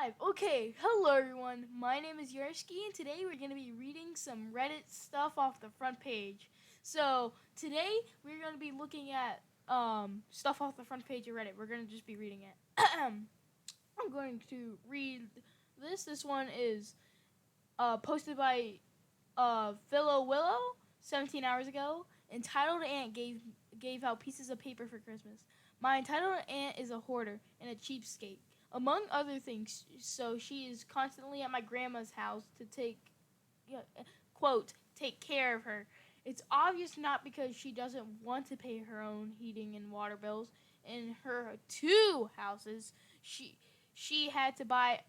Live. Okay, hello everyone. My name is Yerski, and today we're going to be reading some Reddit stuff off the front page. So today we're going to be looking at stuff off the front page of Reddit. We're going to just be reading it. I'm going to read this. This one is posted by Philo Willow 17 hours ago. Entitled Aunt gave out pieces of paper for Christmas. My entitled aunt is a hoarder and a cheapskate, among other things. So she is constantly at my grandma's house to take care of her. It's obvious not because she doesn't want to pay her own heating and water bills. In her two houses, she had to buy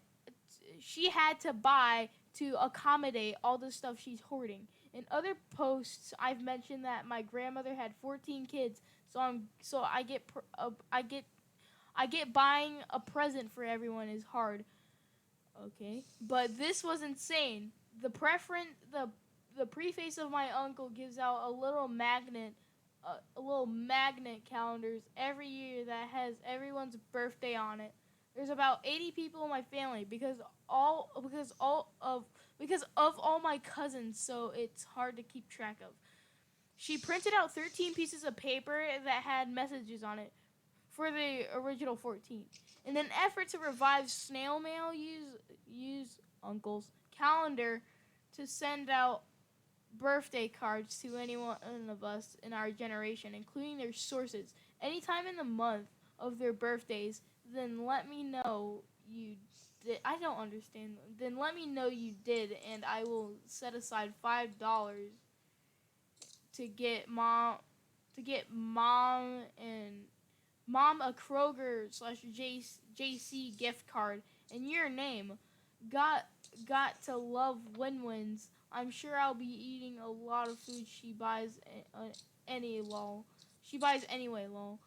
to accommodate all the stuff she's hoarding. In other posts, I've mentioned that my grandmother had 14 kids, so I get buying a present for everyone is hard. Okay, but this was insane. The preface of my uncle gives out a little magnet calendars every year that has everyone's birthday on it. There's about 80 people in my family because of all my cousins, so it's hard to keep track of. She printed out 13 pieces of paper that had messages on it for the original 14. In an effort to revive snail mail, use Uncle's calendar to send out birthday cards to any one of us in our generation, including their sources, anytime in the month of their birthdays. Then let me know you did. I don't understand. Then let me know you did, and I will set aside $5 to get mom and mom a Kroger slash JC gift card in your name. Got got to love win-wins. I'm sure I'll be eating a lot of food she buys any lol. She buys anyway lol.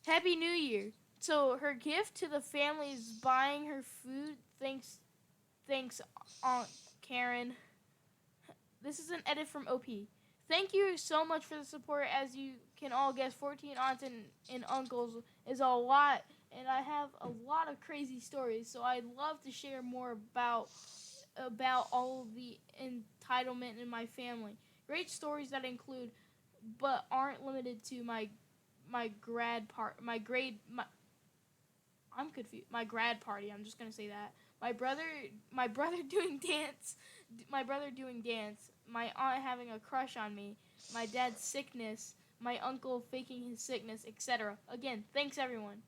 Happy New Year. So her gift to the family is buying her food. Thanks, Aunt Karen. This is an edit from OP. Thank you so much for the support. As you can all guess, 14 aunts and uncles is a lot, and I have a lot of crazy stories. So I'd love to share more about all of the entitlement in my family. Great stories that include, but aren't limited to my grad part my grade my I'm confused. My grad party. I'm just gonna say that. My brother doing dance, my brother doing dance, my aunt having a crush on me, my dad's sickness, my uncle faking his sickness, etc. Again, thanks everyone.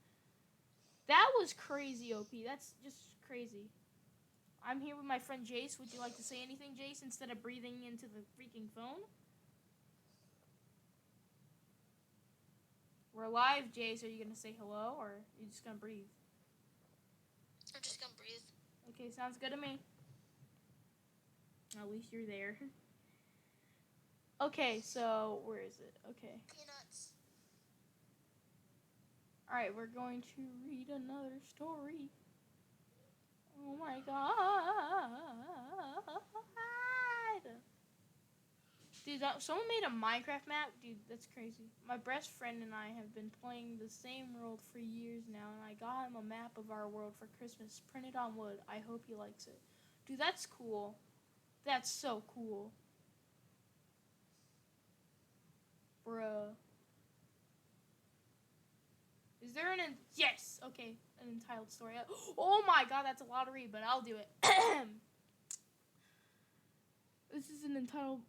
That was crazy, OP. That's just crazy. I'm here with my friend Jace. Would you like to say anything, Jace, instead of breathing into the freaking phone? We're live, Jace. Are you gonna say hello, or are you just gonna breathe? I'm just gonna breathe. Okay, sounds good to me. At least you're there. Okay, so where is it? Okay. Peanuts. Alright, we're going to read another story. Oh my god. Dude, someone made a Minecraft map? Dude, that's crazy. My best friend and I have been playing the same world for years now, and I got him a map of our world for Christmas, printed on wood. I hope he likes it. Dude, that's cool. That's so cool. Bruh. Is there yes! Okay, an entitled story. Oh my god, that's a lot to read, but I'll do it. This is an entitled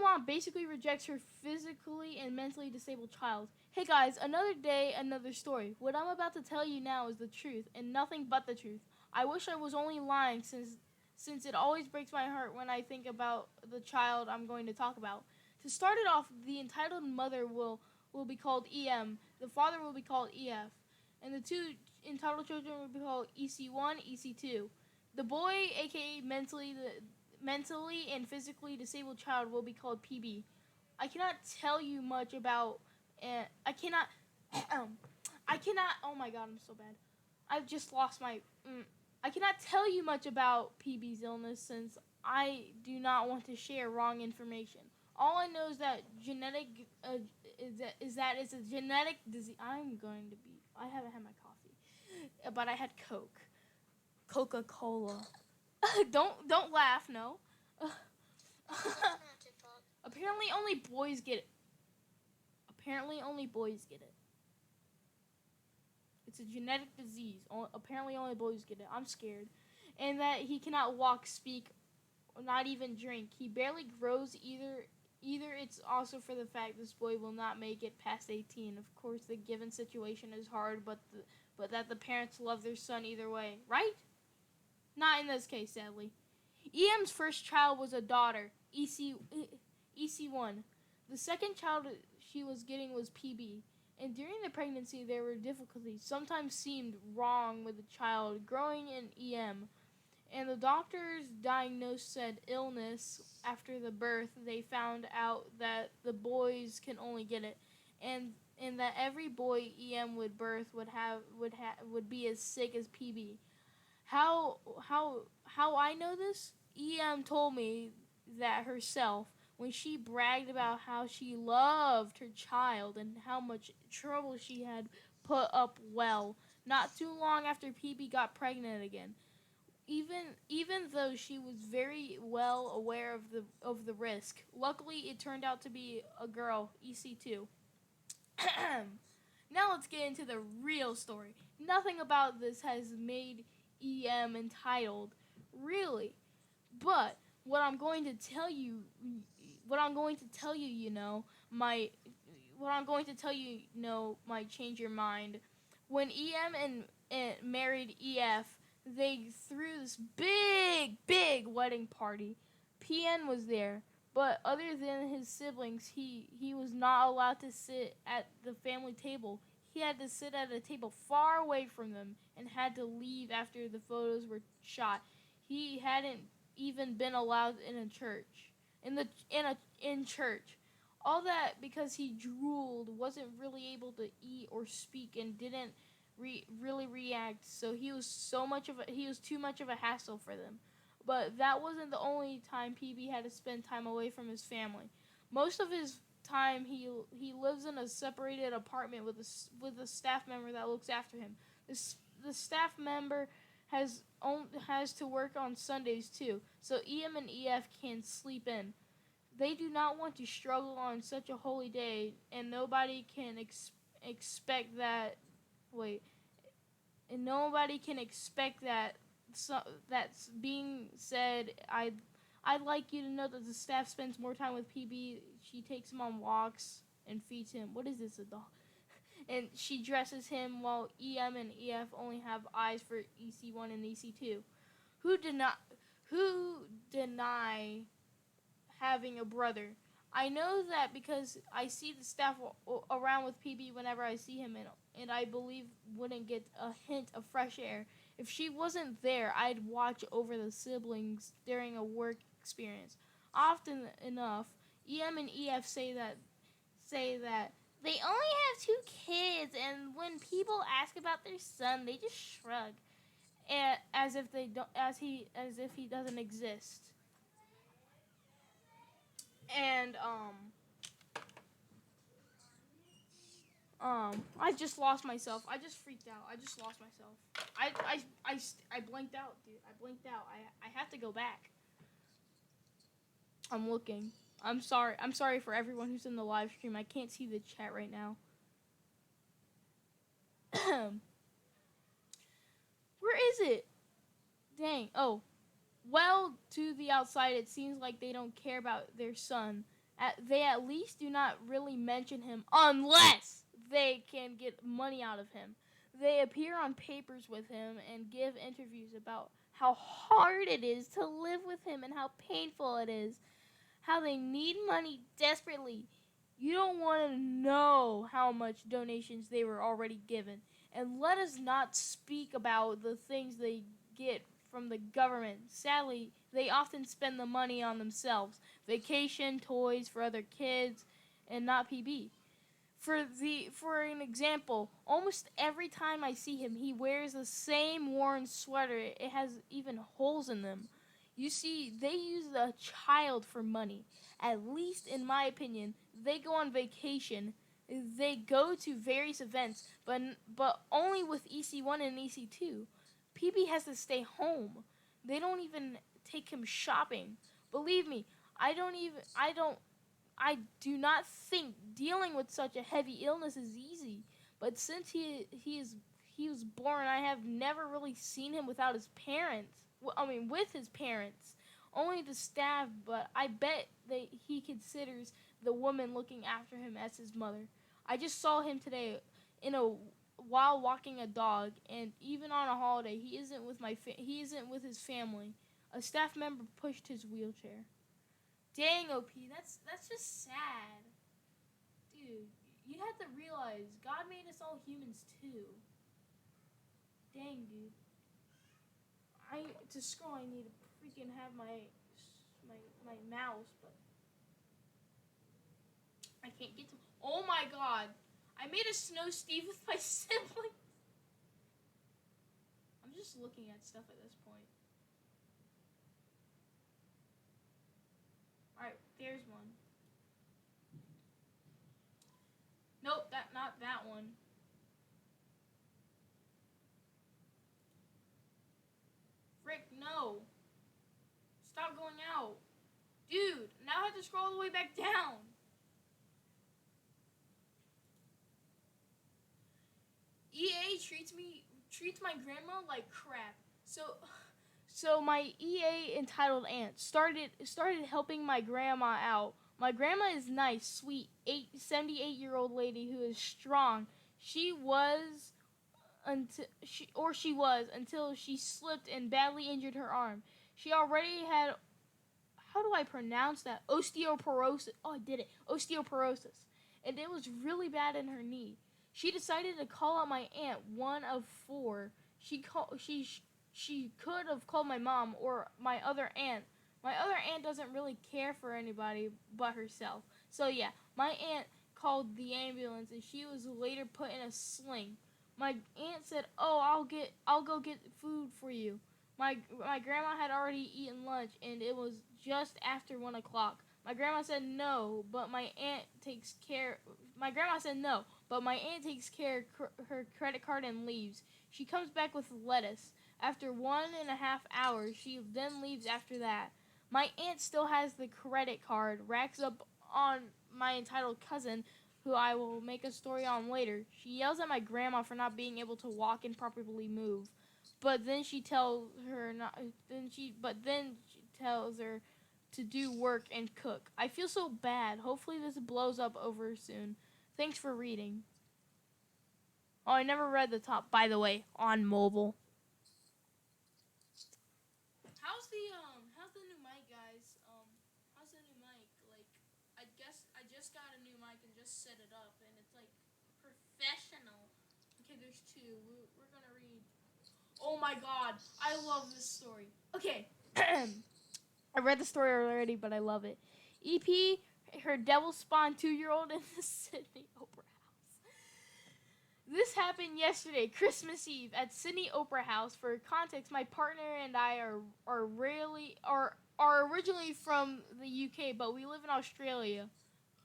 mom basically rejects her physically and mentally disabled child. Hey guys, another day, another story. What I'm about to tell you now is the truth and nothing but the truth. I wish I was only lying since it always breaks my heart when I think about the child I'm going to talk about. To start it off, the entitled mother will be called EM, the father will be called EF, and the two entitled children will be called EC1, EC2. The boy, aka mentally and physically disabled child, will be called PB. I cannot tell you much about. I cannot. I cannot. Oh my god, I'm so bad. I've just lost my. I cannot tell you much about PB's illness since I do not want to share wrong information. All I know is that it's a genetic disease. I haven't had my coffee, but I had Coke. Coca-Cola. Don't laugh, no. Not TikTok. Apparently only boys get it. Apparently only boys get it. It's a genetic disease. Apparently only boys get it. I'm scared. And that he cannot walk, speak, or not even drink. He barely grows either. Either it's also for the fact this boy will not make it past 18. Of course, the given situation is hard, but that the parents love their son either way, right? Not in this case, sadly. EM's first child was a daughter, EC1. The second child she was getting was PB. And during the pregnancy, there were difficulties. Sometimes seemed wrong with the child growing in EM. And the doctors diagnosed said illness after the birth. They found out that the boys can only get it, and that every boy EM would birth would be as sick as PB. How I know this? EM told me that herself when she bragged about how she loved her child and how much trouble she had put up well. Not too long after PB got pregnant again. Even though she was very well aware of the risk. Luckily, it turned out to be a girl, EC2. Now let's get into the real story. Nothing about this has made EM entitled, really. But what I'm going to tell you, might change your mind. When EM and married EF, they threw this big wedding party. PN was there, but other than his siblings, he was not allowed to sit at the family table. He had to sit at a table far away from them and had to leave after the photos were shot. He hadn't even been allowed in a church. In church. All that because he drooled, wasn't really able to eat or speak, and didn't really react. So he was too much of a hassle for them. But that wasn't the only time PB had to spend time away from his family. Most of his time he lives in a separated apartment with a staff member that looks after him. The staff member has to work on Sundays too, so EM and EF can sleep in. They do not want to struggle on such a holy day, and nobody can expect that. Wait, and nobody can expect that. So that's being said, I'd like you to know that the staff spends more time with PB. She takes him on walks and feeds him. What is this, a dog? And she dresses him, while EM and EF only have eyes for EC1 and EC2. Who deny having a brother? I know that because I see the staff around with PB whenever I see him, and I believe wouldn't get a hint of fresh air. If she wasn't there, I'd watch over the siblings during a work experience. Often enough, EM and EF say that they only have 2 kids, and when people ask about their son, they just shrug, as if he doesn't exist. And I just lost myself. I just freaked out. I just lost myself. I blanked out, dude. I blinked out. I have to go back. I'm looking. I'm sorry. I'm sorry for everyone who's in the live stream. I can't see the chat right now. Where is it? Dang. Oh. Well, to the outside, it seems like they don't care about their son. They at least do not really mention him unless they can get money out of him. They appear on papers with him and give interviews about how hard it is to live with him and how painful it is. How they need money desperately. You don't want to know how much donations they were already given. And let us not speak about the things they get from the government. Sadly, they often spend the money on themselves. Vacation, toys for other kids, and not PB. For an example, almost every time I see him, he wears the same worn sweater. It has even holes in them. You see, they use the child for money. At least in my opinion, they go on vacation. They go to various events, but only with EC1 and EC2. PB has to stay home. They don't even take him shopping. Believe me, I do not think dealing with such a heavy illness is easy. But since he was born, I have never really seen him without his parents. I mean, with his parents, only the staff. But I bet that he considers the woman looking after him as his mother. I just saw him today in a while walking a dog, and even on a holiday, he isn't with his family. A staff member pushed his wheelchair. Dang, OP, that's just sad. Dude, you have to realize God made us all humans too. Dang, dude. To scroll, I need to freaking have my mouse, but I can't get to. Oh my God! I made a Snow Steve with my sibling. I'm just looking at stuff at this point. All right, there's one. Nope, not that one. Frick, no. Stop going out. Dude, now I have to scroll all the way back down. EA treats my grandma like crap. So my EA entitled aunt started helping my grandma out. My grandma is nice, sweet, 78-year-old lady who is strong. She was until she slipped and badly injured her arm. She already had, how do I pronounce that? Osteoporosis. Oh, I did it. Osteoporosis. And it was really bad in her knee. She decided to call out my aunt, one of four. She could have called my mom or my other aunt. My other aunt doesn't really care for anybody but herself. So yeah, my aunt called the ambulance and she was later put in a sling. My aunt said, "Oh, I'll go get food for you." My grandma had already eaten lunch and it was just after 1 o'clock. My grandma said no, but my aunt takes care. My grandma said no, but my aunt takes care of her credit card and leaves. She comes back with lettuce. After 1.5 hours, she then leaves after that. My aunt still has the credit card, racks up on my entitled cousin, who I will make a story on later. She yells at my grandma for not being able to walk and properly move. But then she tells her not. Then she tells her to do work and cook. I feel so bad. Hopefully this blows up over soon. Thanks for reading. Oh, I never read the top, by the way, on mobile. How's the new mic, guys? How's the new mic? Like, I guess I just got a new mic and just set it up, and it's like professional. Okay, there's two. We're gonna read. Oh my God, I love this story. Okay, I read the story already, but I love it. EP, her devil spawned 2-year-old in the Sydney Opera House. This happened yesterday, Christmas Eve, at Sydney Opera House. For context, my partner and I are originally from the UK, but we live in Australia.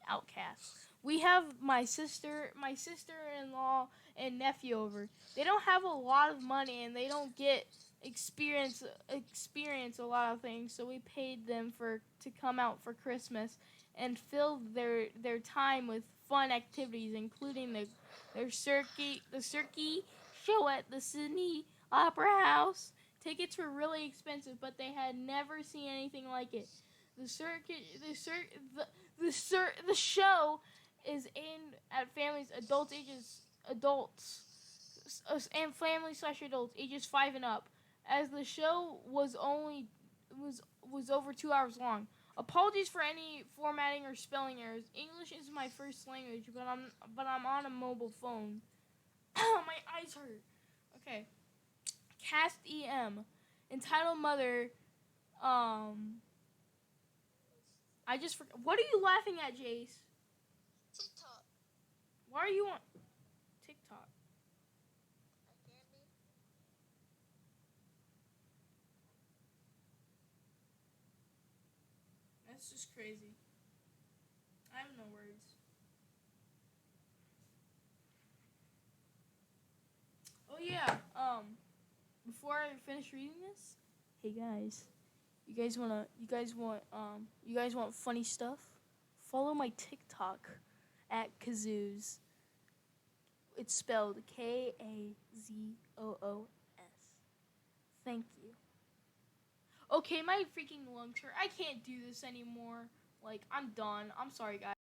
Outcasts. We have my sister-in-law, and nephew over. They don't have a lot of money, and they don't get experience a lot of things. So we paid them to come out for Christmas and fill their time with fun activities, including the circuit show at the Sydney Opera House. Tickets were really expensive, but they had never seen anything like it. The show is aimed at families, and family/adults ages 5 and up, as the show was over 2 hours long. Apologies for any formatting or spelling errors. English is my first language, but I'm on a mobile phone. My eyes hurt. Okay. Cast EM, entitled Mother. I just forgot. What are you laughing at, Jace? TikTok. Why are you on TikTok? I can be. That's just crazy. I have no words. Oh yeah. Before I finish reading this? Hey guys, you guys want funny stuff? Follow my TikTok at Kazoos. It's spelled Kazoos. Thank you. Okay, my freaking lungs hurt. I can't do this anymore. Like, I'm done. I'm sorry, guys.